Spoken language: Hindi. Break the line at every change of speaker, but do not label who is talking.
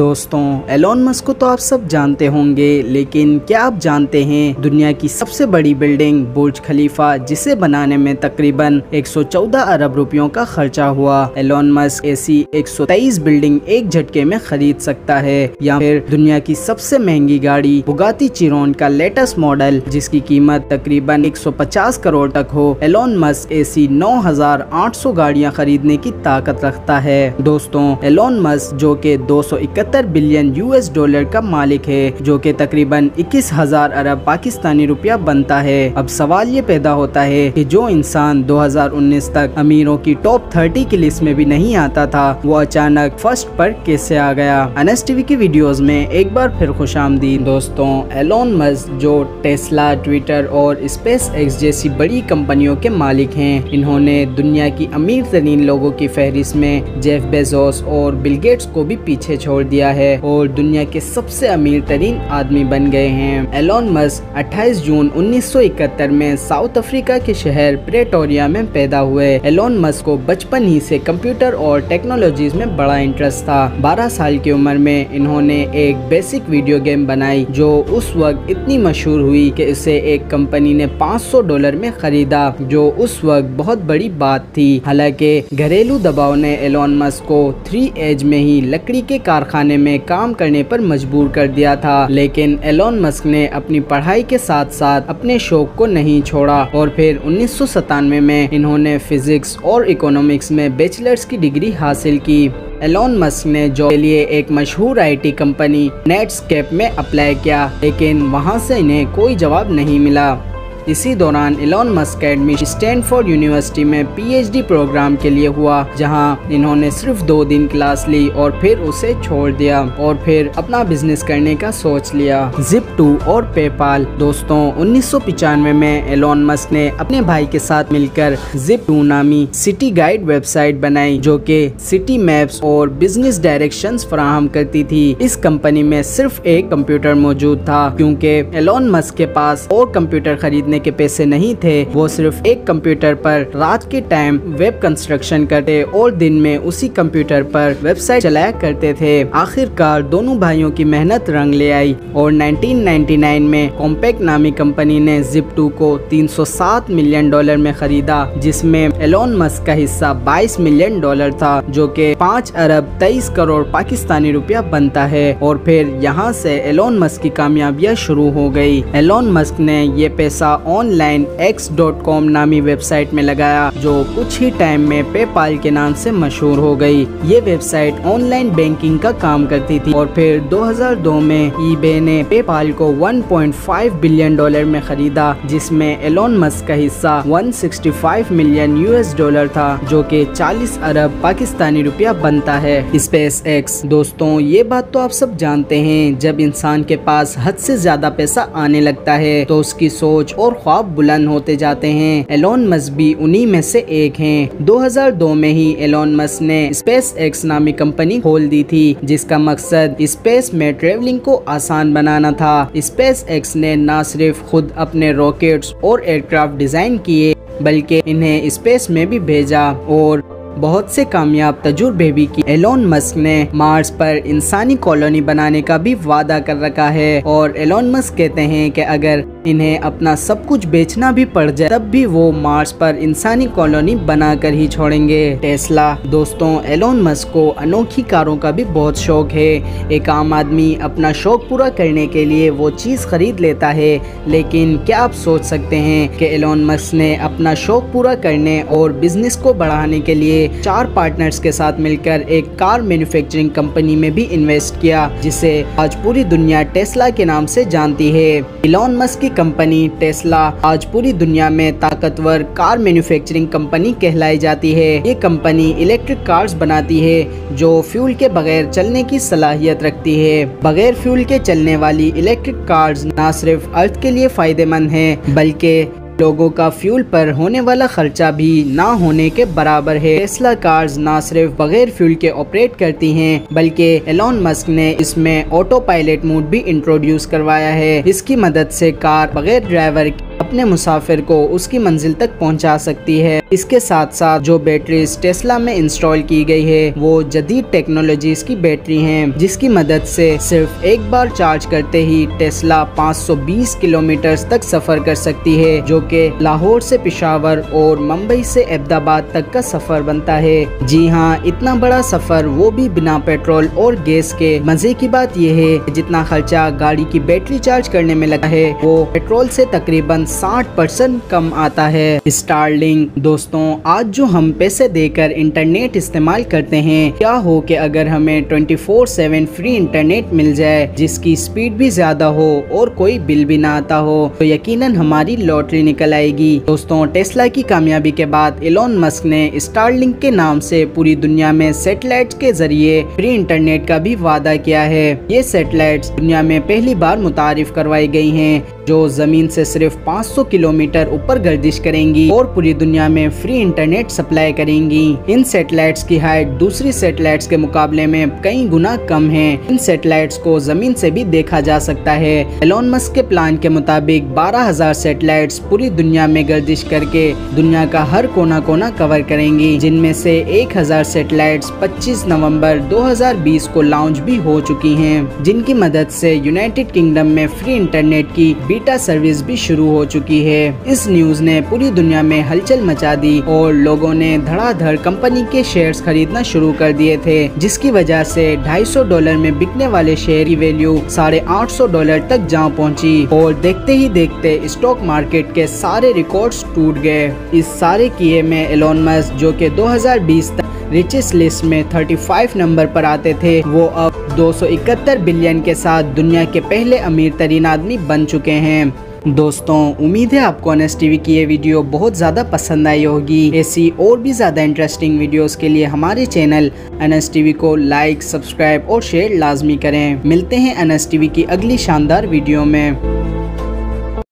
दोस्तों, एलोन मस्क को तो आप सब जानते होंगे, लेकिन क्या आप जानते हैं दुनिया की सबसे बड़ी बिल्डिंग बुर्ज खलीफा, जिसे बनाने में तकरीबन 114 अरब रुपयों का खर्चा हुआ। एलोन मस्क ऐसी 123 बिल्डिंग एक झटके में खरीद सकता है। या फिर दुनिया की सबसे महंगी गाड़ी बुगाती चिरोन का लेटेस्ट मॉडल, जिसकी कीमत तकरीबन 150 करोड़ तक हो। एलोन मस्क ऐसी 9,800 गाड़ियाँ खरीदने की ताकत रखता है। दोस्तों, एलोन मस्क जो के 271 बिलियन US डॉलर का मालिक है, जो कि तकरीबन 21,000 अरब पाकिस्तानी रुपया बनता है। अब सवाल ये पैदा होता है कि जो इंसान 2019 तक अमीरों की टॉप 30 की लिस्ट में भी नहीं आता था, वो अचानक फर्स्ट पर कैसे आ गया। अनस टीवी की वीडियोस में एक बार फिर खुशामदीद। दोस्तों, एलोन मस्क जो टेस्ला, ट्विटर और स्पेस एक्स जैसी बड़ी कंपनियों के मालिक हैं, इन्होंने दुनिया की अमीर तरीन लोगों की फहरिस्त में जेफ बेजोस और बिल गेट्स को भी पीछे छोड़ दिया है और दुनिया के सबसे अमीर तरीन आदमी बन गए हैं। एलोन मस्क 28 जून 1971 में साउथ अफ्रीका के शहर प्रेटोरिया में पैदा हुए। एलोन मस्क को बचपन ही से कंप्यूटर और टेक्नोलॉजीज में बड़ा इंटरेस्ट था। 12 साल की उम्र में इन्होंने एक बेसिक वीडियो गेम बनाई, जो उस वक्त इतनी मशहूर हुई कि इसे एक कंपनी ने $500 में खरीदा, जो उस वक्त बहुत बड़ी बात थी। हालांकि घरेलू दबाव ने एलोन मस्क को 3 एज में ही लकड़ी के कारखाने में काम करने पर मजबूर कर दिया था, लेकिन एलोन मस्क ने अपनी पढ़ाई के साथ साथ अपने शौक को नहीं छोड़ा और फिर 1997 में इन्होंने फिजिक्स और इकोनॉमिक्स में बैचलर्स की डिग्री हासिल की। एलोन मस्क ने जॉब के लिए एक मशहूर IT कंपनी नेटस्केप में अप्लाई किया, लेकिन वहां से इन्हें कोई जवाब नहीं मिला। इसी दौरान एलोन मस्क का एडमिशन स्टैनफोर्ड यूनिवर्सिटी में PhD प्रोग्राम के लिए हुआ, जहां इन्होंने सिर्फ 2 दिन क्लास ली और फिर उसे छोड़ दिया और फिर अपना बिजनेस करने का सोच लिया। Zip2 और पेपाल। दोस्तों, 1995 में एलोन मस्क ने अपने भाई के साथ मिलकर Zip2 नामी सिटी गाइड वेबसाइट बनाई, जो कि सिटी मैप्स और बिजनेस डायरेक्शंस फराहम करती थी। इस कंपनी में सिर्फ एक कंप्यूटर मौजूद था, क्योंकि एलोन मस्क के पास और कंप्यूटर खरीदने के पैसे नहीं थे। वो सिर्फ एक कंप्यूटर पर रात के टाइम वेब कंस्ट्रक्शन करते और दिन में उसी कंप्यूटर पर वेबसाइट चलाया करते थे। आखिरकार दोनों भाइयों की मेहनत रंग ले आई और 1999 में कॉम्पैक्ट नामी कंपनी ने Zip2 को $307 मिलियन में खरीदा, जिसमें एलोन मस्क का हिस्सा $22 मिलियन था, जो कि 5 अरब 23 करोड़ पाकिस्तानी रुपया बनता है। और फिर यहाँ से एलोन मस्क की कामयाबियाँ शुरू हो गई। एलोन मस्क ने ये पैसा ऑनलाइन X.com नामी वेबसाइट में लगाया, जो कुछ ही टाइम में पेपाल के नाम से मशहूर हो गई। ये वेबसाइट ऑनलाइन बैंकिंग का काम करती थी और फिर 2002 में eBay ने पेपाल को $1.5 बिलियन में खरीदा, जिसमें एलोन मस्क का हिस्सा $165 मिलियन US था, जो कि 40 अरब पाकिस्तानी रुपया बनता है। Space x. दोस्तों, ये बात तो आप सब जानते हैं, जब इंसान के पास हद से ज्यादा पैसा आने लगता है तो उसकी सोच और ख्वाब बुलंद होते जाते हैं। एलोन मस्क भी उन्हीं में से एक हैं। 2002 में ही एलोन मस्क ने स्पेस एक्स नामी कंपनी खोल दी थी, जिसका मकसद स्पेस में ट्रेवलिंग को आसान बनाना था। स्पेस एक्स ने न सिर्फ खुद अपने रॉकेट्स और एयरक्राफ्ट डिजाइन किए, बल्कि इन्हें स्पेस में भी भेजा और बहुत से कामयाब तजुर्बे भी किए। एलोन मस्क ने मार्स पर इंसानी कॉलोनी बनाने का भी वादा कर रखा है और एलोन मस्क कहते हैं कि अगर इन्हें अपना सब कुछ बेचना भी पड़ जाए, तब भी वो मार्स पर इंसानी कॉलोनी बनाकर ही छोड़ेंगे। टेस्ला। दोस्तों, एलोन मस्क को अनोखी कारों का भी बहुत शौक है। एक आम आदमी अपना शौक पूरा करने के लिए वो चीज खरीद लेता है, लेकिन क्या आप सोच सकते हैं कि एलोन मस्क ने अपना शौक पूरा करने और बिजनेस को बढ़ाने के लिए 4 पार्टनर्स के साथ मिलकर एक कार मैन्युफैक्चरिंग कंपनी में भी इन्वेस्ट किया, जिसे आज पूरी दुनिया टेस्ला के नाम से जानती है। एलोन मस्क की कंपनी टेस्ला आज पूरी दुनिया में ताकतवर कार मैन्युफैक्चरिंग कंपनी कहलाई जाती है। ये कंपनी इलेक्ट्रिक कार्स बनाती है, जो फ्यूल के बगैर चलने की सलाहियत रखती है। बगैर फ्यूल के चलने वाली इलेक्ट्रिक कार्स न सिर्फ अर्थ के लिए फायदेमंद हैं, बल्कि लोगों का फ्यूल पर होने वाला खर्चा भी ना होने के बराबर है। टेस्ला कार्स ना सिर्फ बगैर फ्यूल के ऑपरेट करती हैं, बल्कि एलोन मस्क ने इसमें ऑटो पायलट मोड भी इंट्रोड्यूस करवाया है। इसकी मदद से कार बगैर ड्राइवर अपने मुसाफिर को उसकी मंजिल तक पहुंचा सकती है। इसके साथ साथ जो बैटरीज टेस्ला में इंस्टॉल की गई है वो जदीद टेक्नोलॉजीज की बैटरी हैं, जिसकी मदद से सिर्फ एक बार चार्ज करते ही टेस्ला 520 किलोमीटर तक सफर कर सकती है, जो कि लाहौर से पेशावर और मुंबई से अहमदाबाद तक का सफर बनता है। जी हाँ, इतना बड़ा सफर वो भी बिना पेट्रोल और गैस के। मजे की बात यह है जितना खर्चा गाड़ी की बैटरी चार्ज करने में लगा है वो पेट्रोल से तकरीबन 60% कम आता है। स्टारलिंक दोस्तों, आज जो हम पैसे देकर इंटरनेट इस्तेमाल करते हैं, क्या हो कि अगर हमें 24/7 फ्री इंटरनेट मिल जाए जिसकी स्पीड भी ज्यादा हो और कोई बिल भी ना आता हो, तो यकीनन हमारी लॉटरी निकल आएगी। दोस्तों, टेस्ला की कामयाबी के बाद एलोन मस्क ने स्टारलिंक के नाम से पूरी दुनिया में सैटेलाइट के जरिए फ्री इंटरनेट का भी वादा किया है। ये सैटेलाइट्स दुनिया में पहली बार मुतारिफ करवाई गई हैं, जो जमीन से सिर्फ 500 किलोमीटर ऊपर गर्दिश करेंगी और पूरी दुनिया में फ्री इंटरनेट सप्लाई करेंगी। इन सैटेलाइट्स की हाइट दूसरी सैटेलाइट्स के मुकाबले में कई गुना कम है। इन सैटेलाइट्स को जमीन से भी देखा जा सकता है। एलोन मस्क के प्लान के मुताबिक 12,000 सैटेलाइट्स पूरी दुनिया में गर्दिश करके दुनिया का हर कोना कोना कवर करेंगी, जिनमें से 1,000 सैटेलाइट्स 25 नवंबर 2020 को लॉन्च भी हो चुकी हैं, जिनकी मदद से यूनाइटेड किंगडम में फ्री इंटरनेट की बीटा सर्विस भी शुरू हो चुकी है। इस न्यूज ने पूरी दुनिया में हलचल मचा दी और लोगों ने धड़ाधड़ कंपनी के शेयर्स खरीदना शुरू कर दिए थे, जिसकी वजह से $250 में बिकने वाले शेयर की वैल्यू $850 तक जा पहुंची और देखते ही देखते स्टॉक मार्केट के सारे रिकॉर्ड्स टूट गए। इस सारे किए में एलोन मस्क, जो कि 2020 तक रिचेस्ट लिस्ट में 35 नंबर पर आते थे, वो अब 271 बिलियन के साथ दुनिया के पहले अमीर तरीन आदमी बन चुके हैं। दोस्तों, उम्मीद है आपको NS TV की ये वीडियो बहुत ज़्यादा पसंद आई होगी। ऐसी और भी ज़्यादा इंटरेस्टिंग वीडियोस के लिए हमारे चैनल NS TV को लाइक, सब्सक्राइब और शेयर लाजमी करें। मिलते हैं NS TV की अगली शानदार वीडियो में।